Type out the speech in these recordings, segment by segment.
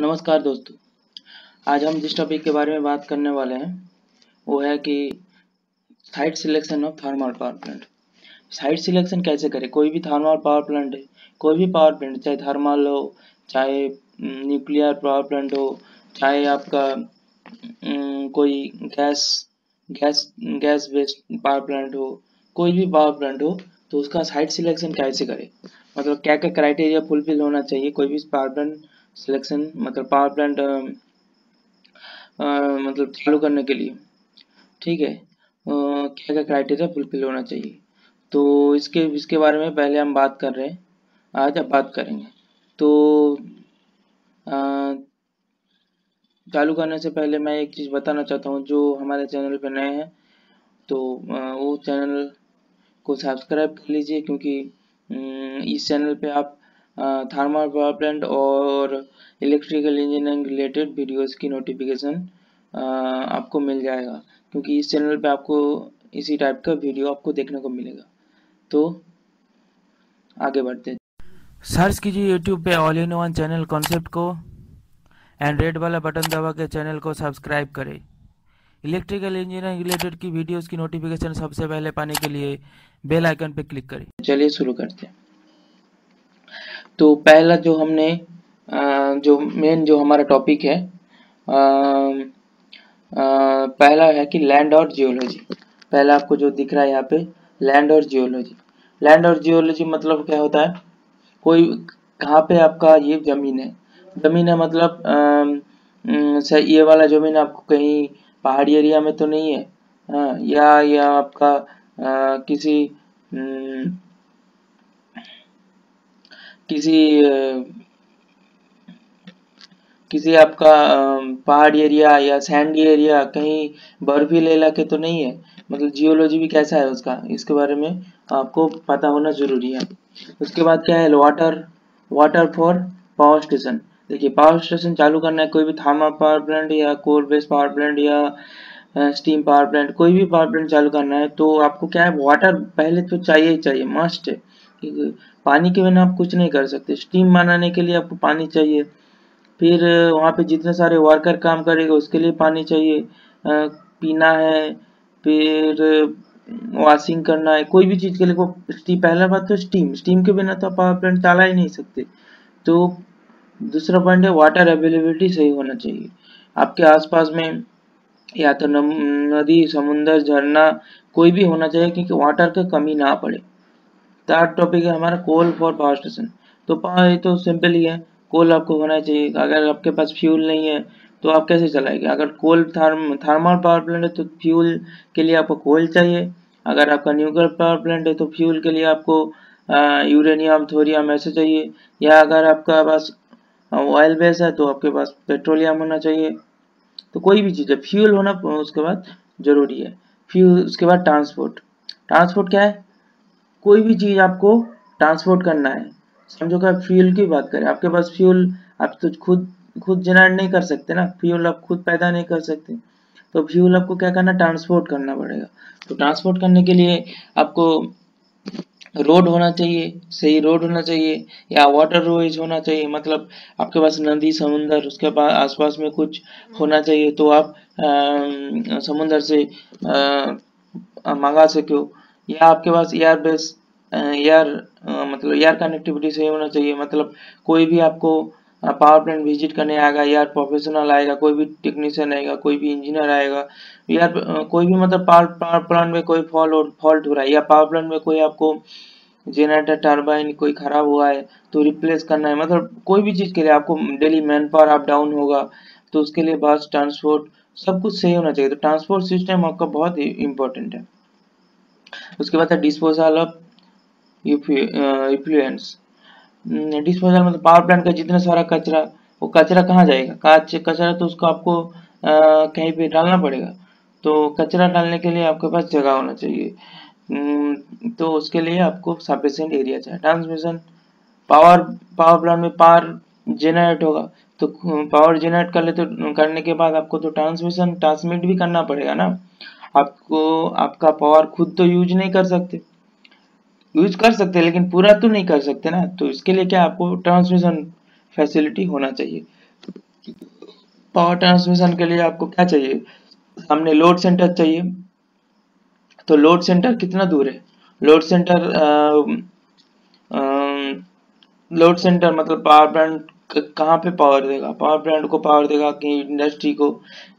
नमस्कार दोस्तों। आज हम जिस टॉपिक के बारे में बात करने वाले हैं वो है कि site selection of thermal power plant. Site selection कैसे करें? कोई भी थर्मल पावर प्लांट है, कोई भी पावर प्लांट, चाहे थर्मल हो, चाहे न्यूक्लियर पावर प्लांट हो, चाहे आपका कोई gas gas gas based power plant हो, कोई भी पावर प्लांट हो, तो उसका साइट सिलेक्शन कैसे करें, मतलब क्या क्या क्राइटेरिया फुलफिल होना चाहिए कोई भी पावर प्लांट सिलेक्शन, मतलब पावर प्लांट मतलब चालू करने के लिए। ठीक है, क्या क्या क्राइटेरिया फुलफिल होना चाहिए, तो इसके इसके बारे में पहले हम बात कर रहे हैं। आज अब बात करेंगे। तो अ, चालू करने से पहले मैं एक चीज़ बताना चाहता हूँ, जो हमारे चैनल पर नए हैं तो वो चैनल को सब्सक्राइब कर लीजिए, क्योंकि इस चैनल पे आप थर्मल पावर प्लांट और इलेक्ट्रिकल इंजीनियरिंग रिलेटेड वीडियोस की नोटिफिकेशन आपको मिल जाएगा, क्योंकि इस चैनल पे आपको इसी टाइप का वीडियो आपको देखने को मिलेगा। तो आगे बढ़ते हैं। सर्च कीजिए यूट्यूब पे all in one channel concept को एंड रेड वाला बटन दबा के चैनल को सब्सक्राइब करें। इलेक्ट्रिकल इंजीनियरिंग रिलेटेड की वीडियोस की नोटिफिकेशन सबसे पहले पाने के लिए बेल आइकन पे क्लिक करें। चलिए शुरू करते हैं। तो पहला जो हमने जो मेन जो हमारा टॉपिक है, पहला है कि लैंड और जियोलॉजी। पहला आपको जो दिख रहा है यहाँ पे, लैंड और जियोलॉजी। लैंड और जियोलॉजी मतलब क्या होता है? कोई कहाँ पे आपका ये जमीन है, जमीन है मतलब ये वाला जमीन आपको कहीं पहाड़ी एरिया में तो नहीं है, हाँ, या आपका किसी किसी किसी आपका पहाड़ी एरिया या सैंडी एरिया, कहीं बर्फीले इलाके तो नहीं है। मतलब जियोलॉजी भी कैसा है उसका, इसके बारे में आपको पता होना जरूरी है। उसके बाद क्या है, water water for power station. देखिए, पावर स्टेशन चालू करना है, कोई भी थर्मल पावर प्लांट या कोल बेस्ड पावर प्लांट या स्टीम पावर प्लांट, कोई भी पावर प्लांट चालू करना है, तो आपको क्या है, वाटर पहले तो चाहिए ही चाहिए, मस्ट है, क्योंकि पानी के बिना आप कुछ नहीं कर सकते। स्टीम बनाने के लिए आपको पानी चाहिए, फिर वहाँ पे जितने सारे वर्कर काम करेगा उसके लिए पानी चाहिए, पीना है, फिर वॉशिंग करना है, कोई भी चीज़ के लिए वो स्टीम। पहला बात तो स्टीम के बिना तो आप पावर प्लांट चला ही नहीं सकते। तो दूसरा पॉइंट है, वाटर अवेलेबिलिटी सही होना चाहिए आपके आसपास में, या तो नदी, समुंदर, झरना कोई भी होना चाहिए, क्योंकि वाटर का कमी ना पड़े। थर्ड टॉपिक है हमारा कोल फॉर पावर स्टेशन। तो ये तो सिंपल ही है, कोल आपको होना चाहिए। अगर आपके पास फ्यूल नहीं है तो आप कैसे चलाएंगे? अगर कोल थर्मल पावर प्लांट है तो फ्यूल के लिए आपको कोल चाहिए। अगर आपका न्यूक्लियर पावर प्लांट है तो फ्यूल के लिए आपको यूरेनियम, थोरियम ऐसे चाहिए। या अगर आपका पास ऑयल बेस है तो आपके पास पेट्रोलियम होना चाहिए। तो कोई भी चीज़ है, फ्यूल होना उसके बाद जरूरी है। फ्यूल, उसके बाद ट्रांसपोर्ट। ट्रांसपोर्ट क्या है? कोई भी चीज आपको ट्रांसपोर्ट करना है। समझो कि आप फ्यूल की बात करें, आपके पास फ्यूल, आप तो खुद जनरेट नहीं कर सकते ना, फ्यूल आप खुद पैदा नहीं कर सकते, तो फ्यूल आपको क्या करना, ट्रांसपोर्ट करना पड़ेगा। तो ट्रांसपोर्ट करने के लिए आपको रोड होना चाहिए, सही रोड होना चाहिए, या वाटर रोज होना चाहिए, मतलब आपके पास नदी, समुंदर, उसके पास आसपास में कुछ होना चाहिए, तो आप समुंदर से मंगा सको। या आपके पास एयर बेस, एयर मतलब एयर कनेक्टिविटी सही होना चाहिए, मतलब कोई भी आपको पावर प्लांट विजिट करने आएगा, एयर प्रोफेशनल आएगा, कोई भी टेक्नीशियन आएगा, कोई भी इंजीनियर आएगा, यार कोई भी, मतलब पावर प्लांट में कोई फॉल्ट हो रहा है, या पावर प्लांट में कोई आपको जनरेटर टरबाइन कोई खराब हुआ है तो रिप्लेस करना है, मतलब कोई भी चीज़ के लिए आपको daily man power up down होगा, तो उसके लिए बस, ट्रांसपोर्ट सब कुछ सही होना चाहिए। तो ट्रांसपोर्ट सिस्टम आपका बहुत इम्पोर्टेंट है। उसके बाद है डिस्पोजल ऑफ इफ्लुएंस। डिस्पोजल मतलब पावर प्लांट का जितना सारा कचरा, वो कचरा कहाँ जाएगा? कचरा तो उसको आपको कहीं पे डालना पड़ेगा। तो कचरा डालने के लिए आपके पास जगह होना चाहिए। तो उसके लिए आपको सफिशिएंट एरिया चाहिए। ट्रांसमिशन, पावर पावर प्लांट में पावर जनरेट होगा, तो पावर जनरेट कर ले, तो करने के बाद आपको तो ट्रांसमिट भी करना पड़ेगा ना। आपको आपका पावर खुद तो यूज नहीं कर सकते, यूज कर सकते हैं लेकिन पूरा तो नहीं कर सकते ना, तो इसके लिए क्या, आपको ट्रांसमिशन फैसिलिटी होना चाहिए। पावर ट्रांसमिशन के लिए आपको क्या चाहिए, सामने लोड सेंटर चाहिए। तो लोड सेंटर कितना दूर है, लोड सेंटर लोड सेंटर मतलब पावर प्लांट कहाँ पे पावर देगा, पावर प्लांट को पावर देगा कहीं इंडस्ट्री को,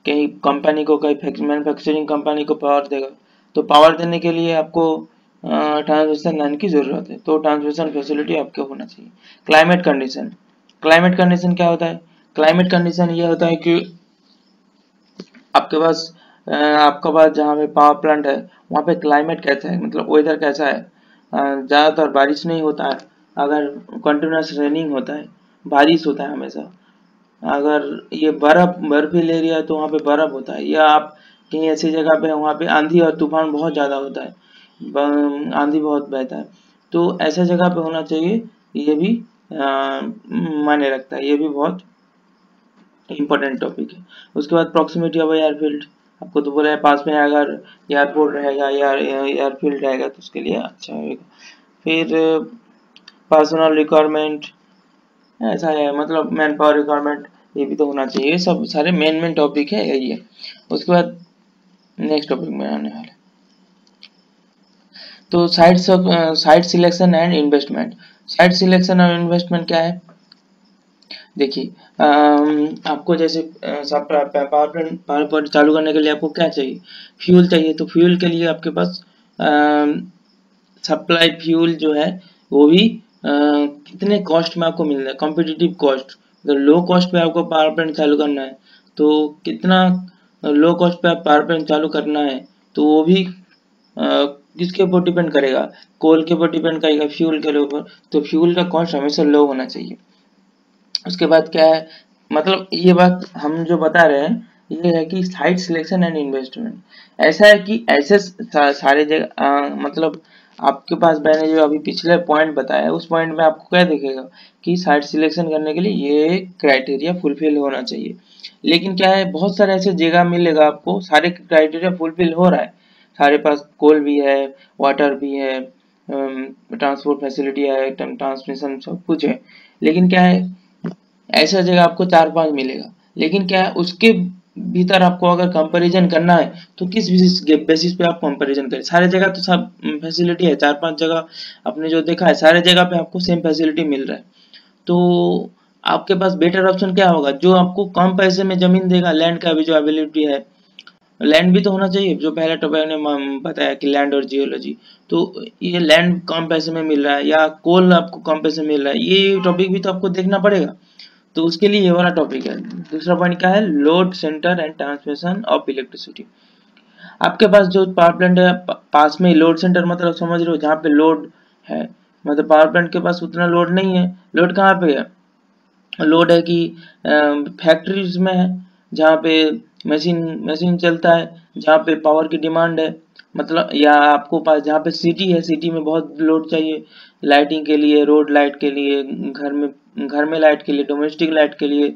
कहीं कंपनी को, कहीं मैन्युफैक्चरिंग कंपनी को पावर देगा। तो पावर देने के लिए आपको ट्रांसमिशन लाइन की जरूरत है, तो ट्रांसमिशन फैसिलिटी आपके होना चाहिए। क्लाइमेट कंडीशन, क्लाइमेट कंडीशन क्या होता है, क्लाइमेट कंडीशन ये होता है कि आपके पास जहाँ पे पावर प्लांट है वहाँ पे क्लाइमेट कैसा है, मतलब वेदर कैसा है। ज़्यादातर बारिश नहीं होता है, अगर कंटिन्यूस रेनिंग होता है, बारिश होता है हमेशा। अगर ये बर्फीले एरिया है तो वहाँ पे बर्फ होता है, या आप कहीं ऐसी जगह पे वहाँ पे आंधी और तूफान बहुत ज़्यादा होता है, आंधी बहुत बहता है। तो ऐसा जगह पे होना चाहिए, ये भी मायने रखता है, ये भी बहुत इम्पोर्टेंट टॉपिक है। उसके बाद प्रॉक्सिमिटी ऑफ एयरफील्ड, आपको तो बोला है पास में अगर एयरपोर्ट रहेगा या एयरफील्ड रहेगा तो उसके लिए अच्छा होगा। फिर पर्सनल रिक्वायरमेंट, ऐसा है मतलब मैन पावर रिक्वायरमेंट, ये भी तो होना चाहिए। सब सारे मेन टॉपिक है यही है। उसके बाद नेक्स्ट टॉपिक में आने वाले, तो site selection and investment. Site selection और इन्वेस्टमेंट क्या है, देखिए आपको जैसे पावर प्लांट चालू करने के लिए आपको क्या चाहिए, फ्यूल चाहिए। तो फ्यूल के लिए आपके पास सप्लाई फ्यूल जो है वो भी कितने कॉस्ट में आपको मिल रहा है, कॉम्पिटिटिव कॉस्ट। अगर लो कॉस्ट पे आपको पावर प्लांट चालू करना है तो कितना लो कॉस्ट पे आप पावर प्लांट चालू करना है, तो वो भी किसके ऊपर डिपेंड करेगा, कोल के ऊपर डिपेंड करेगा, फ्यूल के ऊपर। तो फ्यूल का कॉस्ट हमेशा लो होना चाहिए। उसके बाद क्या है, मतलब ये बात हम जो बता रहे हैं ये है कि साइट सिलेक्शन एंड इन्वेस्टमेंट ऐसा है कि ऐसे सारे जगह मतलब आपके पास मैंने जो अभी पिछले पॉइंट बताया उस पॉइंट में आपको क्या दिखेगा कि साइट सिलेक्शन करने के लिए ये क्राइटेरिया फुलफिल होना चाहिए। लेकिन क्या है, बहुत सारे ऐसे जगह मिलेगा आपको सारे क्राइटेरिया फुलफिल हो रहा है, सारे पास कोल भी है, वाटर भी है, ट्रांसपोर्ट फैसिलिटी है, ट्रांसमिशन सब कुछ है। लेकिन क्या है, ऐसा जगह आपको 4-5 मिलेगा, लेकिन क्या है उसके भीतर आपको अगर कंपैरिजन करना है तो किस बेसिस पे आप कंपैरिजन करें, सारे जगह तो सब फैसिलिटी है, 4-5 जगह आपने जो देखा है सारे जगह पे आपको सेम फैसिलिटी मिल रहा है। तो आपके पास बेटर ऑप्शन क्या होगा, जो आपको कम पैसे में जमीन देगा, लैंड का भी जो अवेलेबिलिटी है, लैंड भी तो होना चाहिए। जो पहले टॉपिक ने बताया कि लैंड और जियोलॉजी, तो ये लैंड कम पैसे में मिल रहा है या कोल आपको कम पैसे में मिल रहा है, ये टॉपिक भी तो आपको देखना पड़ेगा। तो उसके लिए ये वाला टॉपिक है। दूसरा पॉइंट क्या है, load centre and transmission of electricity. आपके पास जो पावर प्लांट है पास में लोड सेंटर, मतलब समझ रहे हो जहाँ पे लोड है, मतलब पावर प्लांट के पास उतना लोड नहीं है। लोड कहाँ पे है, लोड है कि फैक्ट्रीज में है जहाँ पे मशीन मशीन चलता है, जहाँ पे पावर की डिमांड है, मतलब या आपको पास जहाँ पे सिटी है, सिटी में बहुत लोड चाहिए लाइटिंग के लिए, रोड लाइट के लिए, घर में लाइट के लिए, डोमेस्टिक लाइट के लिए,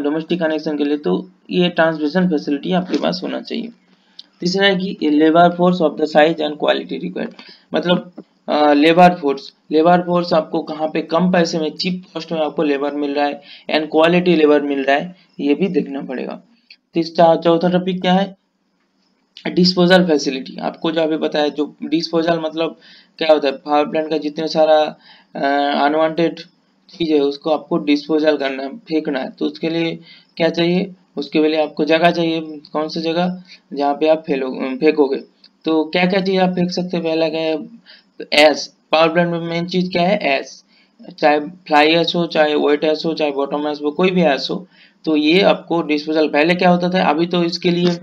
डोमेस्टिक कनेक्शन के लिए। तो ये ट्रांसमिशन फैसिलिटी आपके पास होना चाहिए। तीसरा है कि labour force of the size and quality required, मतलब लेबर फोर्स आपको कहाँ पे कम पैसे में चीप कॉस्ट में आपको लेबर मिल रहा है एंड क्वालिटी लेबर मिल रहा है, ये भी देखना पड़ेगा। तीसरा चौथा टॉपिक क्या है, डिस्पोजल फैसिलिटी। आपको जो अभी बताया, जो डिस्पोजल मतलब क्या होता है, पावर प्लांट का जितने सारा अनवांटेड चीज है उसको आपको डिस्पोजल करना है, फेंकना है। तो उसके लिए क्या चाहिए, उसके लिए आपको जगह चाहिए। कौन सी जगह, जहाँ पे आप फेंकोगे। तो क्या क्या चीज आप फेंक सकते हैं, पहला क्या है, एस। पावर प्लांट में मेन चीज क्या है, एस। चाहे फ्लाई एस हो, चाहे वेट एस हो, चाहे बॉटम एस हो, कोई भी एस हो, तो ये आपको डिस्पोजल। पहले क्या होता था, अभी तो इसके लिए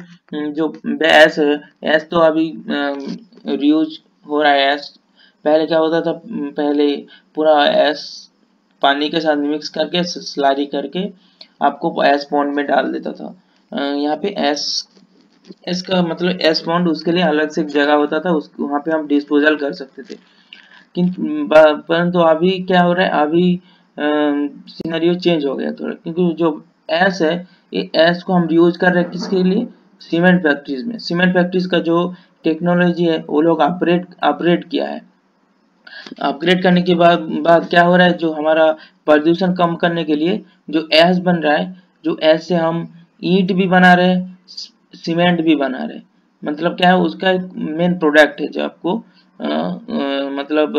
जो एस है, एस तो अभी रीयूज हो रहा है एस। पहले क्या होता था, पहले पूरा एस पानी के साथ मिक्स करके स्लारी करके आपको एस पॉन्ड में डाल देता था। यहाँ पे एस एस का मतलब एस पॉन्ड, उसके लिए अलग से एक जगह होता था, उस वहाँ पे हम डिस्पोजल कर सकते थे। परंतु अभी क्या हो रहा है, अभी सिनेरियो चेंज हो गया थोड़ा, क्योंकि जो एस है, ये एस को हम यूज कर रहे हैं किसके लिए, सीमेंट फैक्ट्रीज में। सीमेंट फैक्ट्रीज का जो टेक्नोलॉजी है वो लोग अपग्रेड किया है। अपग्रेड करने के बाद क्या हो रहा है, जो हमारा प्रदूषण कम करने के लिए जो एस बन रहा है, जो ऐसे हम ईंट भी बना रहे हैं, सीमेंट भी बना रहे हैं। मतलब क्या है, उसका एक मेन प्रोडक्ट है जो आपको मतलब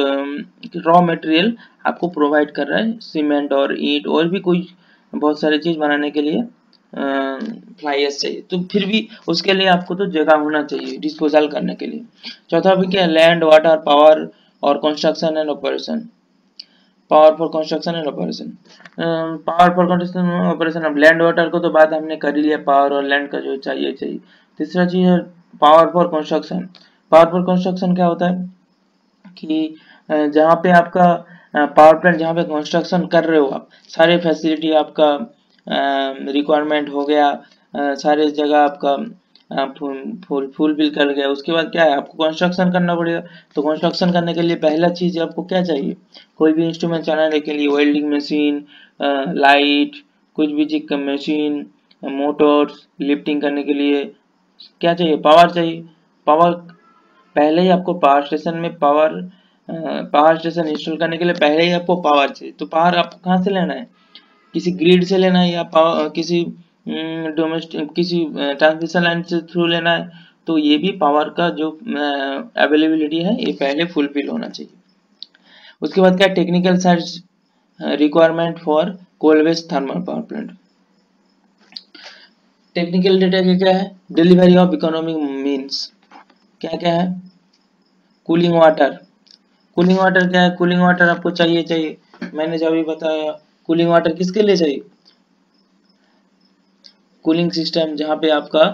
रॉ मटेरियल आपको प्रोवाइड कर रहा है, सीमेंट और ईंट और भी कोई बहुत सारी चीज बनाने के लिए फ्लाई ऐश चाहिए। तो फिर भी उसके लिए आपको तो जगह होना चाहिए डिस्पोजल करने के लिए। चौथा भी क्या है, लैंड, वाटर, पावर और construction and operation. Power for construction and operation, power for construction operation. अब लैंड वाटर को तो बात हमने कर ही लिया, पावर और लैंड का जो चाहिए चाहिए। तीसरा चीज है power for construction. Power for construction क्या होता है कि जहाँ पे आपका पावर प्लांट, जहाँ पे कंस्ट्रक्शन कर रहे हो आप, सारे फैसिलिटी आपका रिक्वायरमेंट हो गया, सारे जगह आपका फुलफिल कर गया। उसके बाद क्या है, आपको कंस्ट्रक्शन करना पड़ेगा। तो कंस्ट्रक्शन करने के लिए पहला चीज आपको क्या चाहिए, कोई भी इंस्ट्रूमेंट चलाने के लिए वेल्डिंग मशीन, लाइट, कुछ भी चीज का मशीन, मोटर्स, लिफ्टिंग करने के लिए क्या चाहिए, पावर चाहिए। पावर पहले ही आपको पावर स्टेशन में पावर स्टेशन इंस्टॉल करने के लिए पहले ही आपको पावर चाहिए। तो पावर आपको कहाँ से लेना है, किसी ग्रिड से लेना है या किसी डोमेस्टिक किसी ट्रांसमिशन लाइन से थ्रू लेना है। तो ये भी पावर का जो अवेलेबिलिटी है ये पहले फुलफिल होना चाहिए। उसके बाद क्या, technical side requirement for coal based thermal power plant. Technical data क्या है, डिलीवरी ऑफ इकोनॉमिक मीन्स। क्या क्या है, कूलिंग वाटर। कूलिंग वाटर क्या है, कूलिंग वाटर आपको चाहिए। मैंने जब भी बताया, कूलिंग वाटर किसके लिए चाहिए, कूलिंग सिस्टम जहाँ पे आपका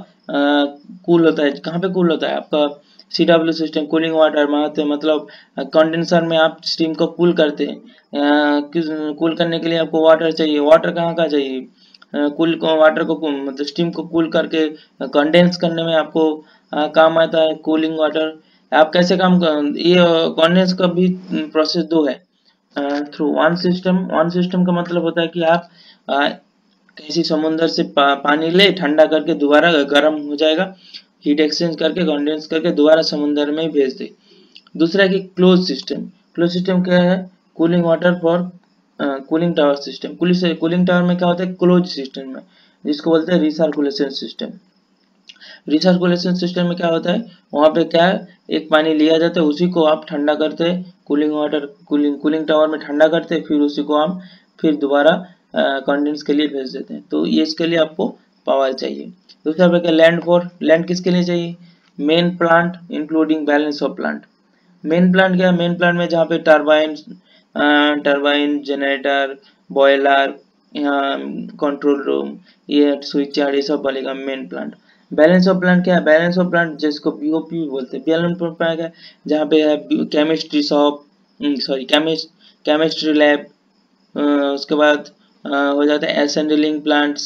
कूल होता है। कहाँ पे कूल होता है आपका, CW सिस्टम, कूलिंग वाटर मतलब कंडेंसर में आप स्टीम को कूल करते हैं। कूल करने के लिए आपको वाटर चाहिए। वाटर कहाँ का चाहिए, कूल को वाटर को मतलब स्टीम को कूल करके कंडेंस करने में आपको काम आता है कूलिंग वाटर। आप कैसे ये कंडेंस का भी प्रोसेस दो है, थ्रू वन सिस्टम का मतलब होता है कि आप किसी समुद्र से पानी ले, ठंडा करके दोबारा गर्म हो जाएगा, हीट एक्सचेंज करके कंडेंस करके दोबारा समुद्र में भेज दे। दूसरा कि क्लोज सिस्टम। क्लोज सिस्टम क्या है, cooling water for cooling tower system. Cooling tower में क्या होता है, क्लोज सिस्टम में, जिसको बोलते हैं रिसर्कुलेशन सिस्टम। रिसर्कुलेशन सिस्टम में क्या होता है, वहां पे क्या है, एक पानी लिया जाता है, उसी को आप ठंडा करते हैं, कूलिंग टावर में ठंडा करते हैं, फिर उसी को हम फिर दोबारा कंडेंस के लिए भेज देते हैं। तो ये इसके लिए आपको पावर चाहिए। दूसरा क्या, लैंड किसके लिए चाहिए, main plant including balance of plant. Main plant क्या है, मेन प्लांट में जहाँ पे turbine, generator, boiler, control room, ये स्विच यार्ड, ये सब बनेगा main plant. Balance of plant क्या है, बैलेंस ऑफ प्लांट जिसको BOP भी बोलते हैं। बैलेंस ऑफ प्लांट क्या है, जहाँ पे है केमिस्ट्री शॉप, केमिस्ट्री लैब, उसके बाद हो जाता है एसेंडलिंग प्लांट,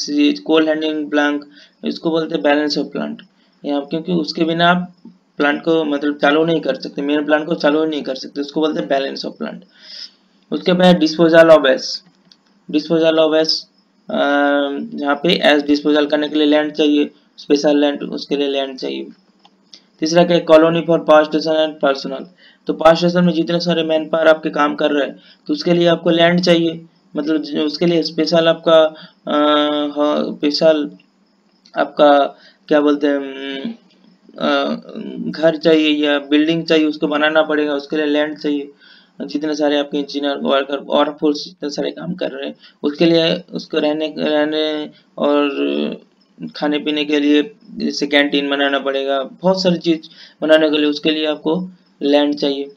कोल हैंडलिंग प्लांट, इसको बोलते हैं बैलेंस ऑफ प्लांट। यहाँ क्योंकि उसके बिना आप प्लांट को मतलब चालू नहीं कर सकते, मेन प्लांट को चालू नहीं कर सकते, उसको बोलते हैं बैलेंस ऑफ प्लांट। उसके बाद disposal of waste. Disposal of waste, यहाँ पे एज डिस्पोजल करने के लिए लैंड चाहिए, स्पेशल लैंड, उसके लिए लैंड चाहिए। तीसरा क्या, colony for power station and personal. तो पावर स्टेशन में जितने सारे मैन पावर आपके काम कर रहे हैं, तो उसके लिए आपको लैंड चाहिए, मतलब उसके लिए स्पेशल आपका स्पेशल आपका क्या बोलते हैं, घर चाहिए या बिल्डिंग चाहिए, उसको बनाना पड़ेगा, उसके लिए लैंड चाहिए। जितने सारे आपके इंजीनियर वर्कर और फोर्स जितने सारे काम कर रहे हैं, उसके लिए उसको रहने और खाने पीने के लिए जैसे कैंटीन बनाना पड़ेगा, बहुत सारी चीज बनाने के लिए उसके लिए आपको लैंड चाहिए।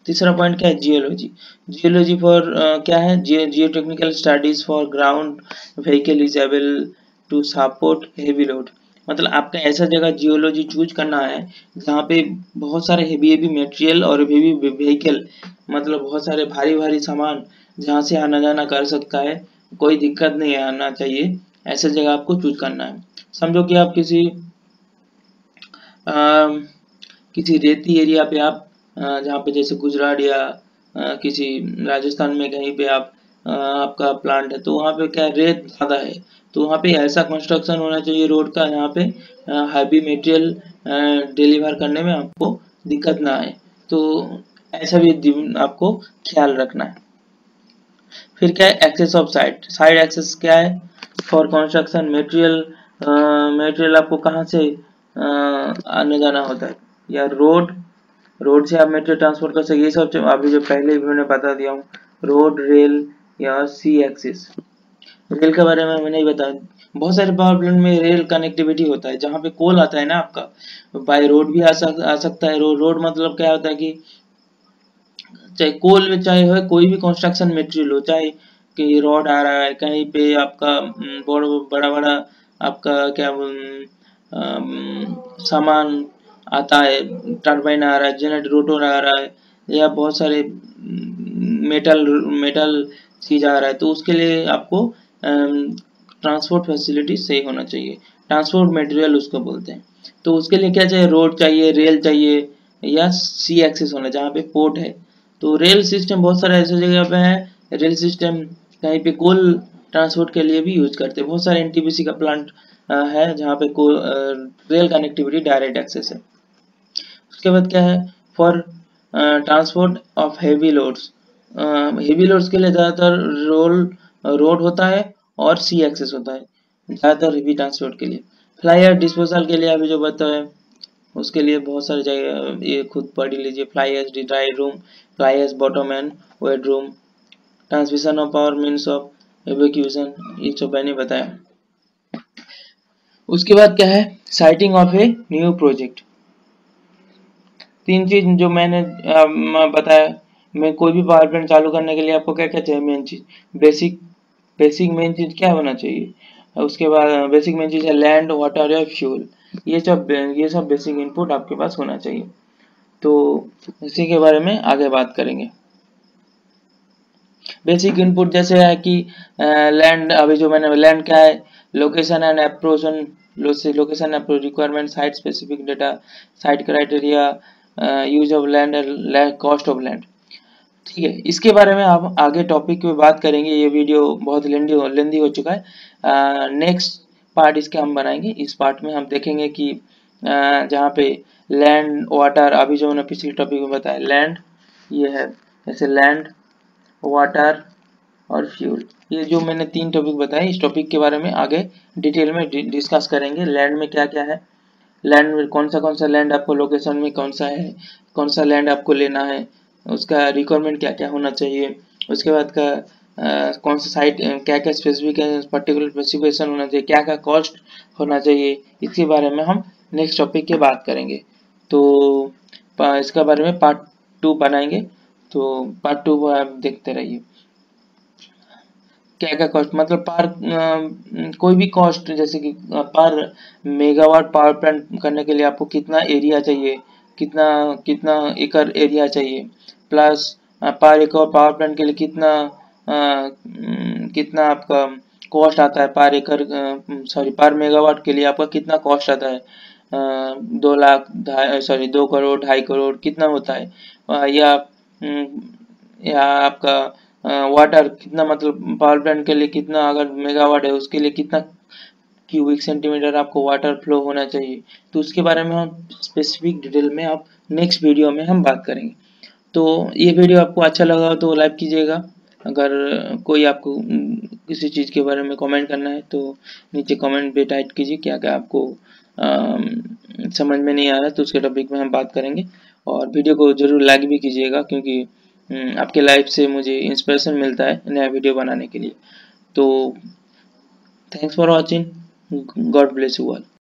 तीसरा पॉइंट क्या है, जियोलॉजी। जियोलॉजी फॉर क्या है, geotechnical studies for ground vehicle is able to support heavy load. मतलब आपका ऐसा जगह जियोलॉजी चूज करना है जहाँ पे बहुत सारे हेवी मटेरियल और हेवी व्हीकल, मतलब बहुत सारे भारी भारी सामान जहाँ से आना जाना कर सकता है, कोई दिक्कत नहीं आना चाहिए, ऐसे जगह आपको चूज करना है। समझो कि आप किसी रेती एरिया पे आप जहाँ पे जैसे गुजरात या किसी राजस्थान में कहीं पे आप आपका प्लांट है, तो वहाँ पे क्या रेत ज़्यादा है, तो वहाँ पे ऐसा कंस्ट्रक्शन होना चाहिए रोड का यहाँ पे हैवी मटेरियल डिलीवर करने में आपको दिक्कत ना आए। तो ऐसा भी आपको ख्याल रखना है। फिर क्या है, access of site. Site access क्या है, फॉर कंस्ट्रक्शन मटेरियल, मटेरियल आपको कहाँ से आने जाना होता है, या रोड से आप मटेरियल ट्रांसपोर्ट कर सकते, ये सब अभी जो पहले वीडियो में बता दिया हूँ, रोड, रेल या सी एक्सिस। रेल के बारे में मैंने ही बताया, बहुत सारे पावर प्लांट में रेल कनेक्टिविटी होता है, जहाँ पे कोल आता है ना आपका, बाय रोड भी आ सकता है। रोड मतलब क्या होता है कि चाहे कोल में, चाहे हो कोई भी कंस्ट्रक्शन मटेरियल हो, चाहे कि रॉड आ रहा है कहीं पे आपका, बड़ा बड़ा आपका क्या सामान आता है, टरबाइन आ रहा है, जनरेटर, रोटर आ रहा है, या बहुत सारे मेटल मेटल चीज आ रहा है, तो उसके लिए आपको ट्रांसपोर्ट फैसिलिटी सही होना चाहिए, ट्रांसपोर्ट मटेरियल उसको बोलते हैं। तो उसके लिए क्या चाहिए, रोड चाहिए, रेल चाहिए, या सी एक्सेस होना जहाँ पे पोर्ट है। तो रेल सिस्टम बहुत सारे ऐसे जगह पे है, रेल सिस्टम कहीं पे कोल ट्रांसपोर्ट के लिए भी यूज करते हैं, बहुत सारे एनटीपीसी का प्लांट है जहाँ पे रेल कनेक्टिविटी डायरेक्ट एक्सेस है। उसके बाद क्या है, for transport of heavy loads, heavy loads के लिए ज़्यादातर रोड होता है और सी एक्सेस होता है ज़्यादातर हेवी ट्रांसपोर्ट के लिए। फ्लाई एश डिस्पोजल के लिए अभी जो बताया, उसके लिए बहुत सारी जगह ये खुद पढ़ लीजिए, fly ash dry room, fly ash bottom and wet room, transmission of power means of evacuation, ये सब मैंने बताया। उसके बाद क्या है, siting of a new project. तीन चीज जो मैंने बताया, मैं कोई भी पावर प्लांट चालू करने के लिए आपको क्या क्या चाहिए, मेन चीज बेसिक मेन चीज क्या होना चाहिए। उसके बाद बेसिक मेन चीज है लैंड, वाटर या फ्यूल, ये सब बेसिक इनपुट आपके पास होना चाहिए। तो इसी के बारे में आगे बात करेंगे। बेसिक इनपुट जैसे है कि लैंड, अभी जो मैंने लैंड क्या है, location and approach, location approach requirement, site specific data, site criteria, use of land, cost of land. ठीक है, इसके बारे में आप आगे टॉपिक पे बात करेंगे, ये वीडियो बहुत लेंदी हो चुका है। नेक्स्ट पार्ट इसके हम बनाएंगे, इस पार्ट में हम देखेंगे कि जहाँ पे लैंड, वाटर, अभी जो मैंने पिछले टॉपिक में बताया, लैंड ये है, जैसे लैंड, वाटर और फ्यूल, ये जो मैंने तीन टॉपिक बताए, इस टॉपिक के बारे में आगे डिटेल में डिस्कस करेंगे। लैंड में क्या क्या है, लैंड में कौन सा लैंड आपको लोकेशन में कौन सा है, कौन सा लैंड आपको लेना है, उसका रिक्वायरमेंट क्या क्या होना चाहिए, उसके बाद का कौन सा साइट, क्या क्या स्पेसिफिक पर्टिकुलर स्पेसिफिकेशन होना चाहिए, क्या क्या कॉस्ट होना चाहिए, इसके बारे में हम नेक्स्ट टॉपिक के बात करेंगे। तो इसका बारे में पार्ट 2 बनाएंगे, तो पार्ट 2 को आप देखते रहिए। क्या क्या कॉस्ट मतलब कोई भी कॉस्ट, जैसे कि पर मेगावाट पावर प्लांट करने के लिए आपको कितना एरिया चाहिए, कितना कितना एकड़ एरिया चाहिए, प्लस पर एकड़ पावर प्लांट के लिए कितना आपका कॉस्ट आता है, पर एकड़ सॉरी पर मेगावाट के लिए आपका कितना कॉस्ट आता है, 2 लाख, 2 करोड़, 2.5 करोड़ कितना होता है, या आपका वाटर कितना, मतलब पावर प्लांट के लिए कितना, अगर मेगावाट है उसके लिए कितना क्यूबिक सेंटीमीटर आपको वाटर फ्लो होना चाहिए, तो उसके बारे में हम स्पेसिफिक डिटेल में आप नेक्स्ट वीडियो में हम बात करेंगे। तो ये वीडियो आपको अच्छा लगा तो लाइक कीजिएगा, अगर कोई आपको किसी चीज़ के बारे में कमेंट करना है तो नीचे कमेंट पे टाइप कीजिए, क्या क्या आपको समझ में नहीं आ रहा तो उसके टॉपिक में हम बात करेंगे। और वीडियो को जरूर लाइक भी कीजिएगा, क्योंकि आपके लाइफ से मुझे इंस्पिरेशन मिलता है नया वीडियो बनाने के लिए। तो thanks for watching, God bless you all.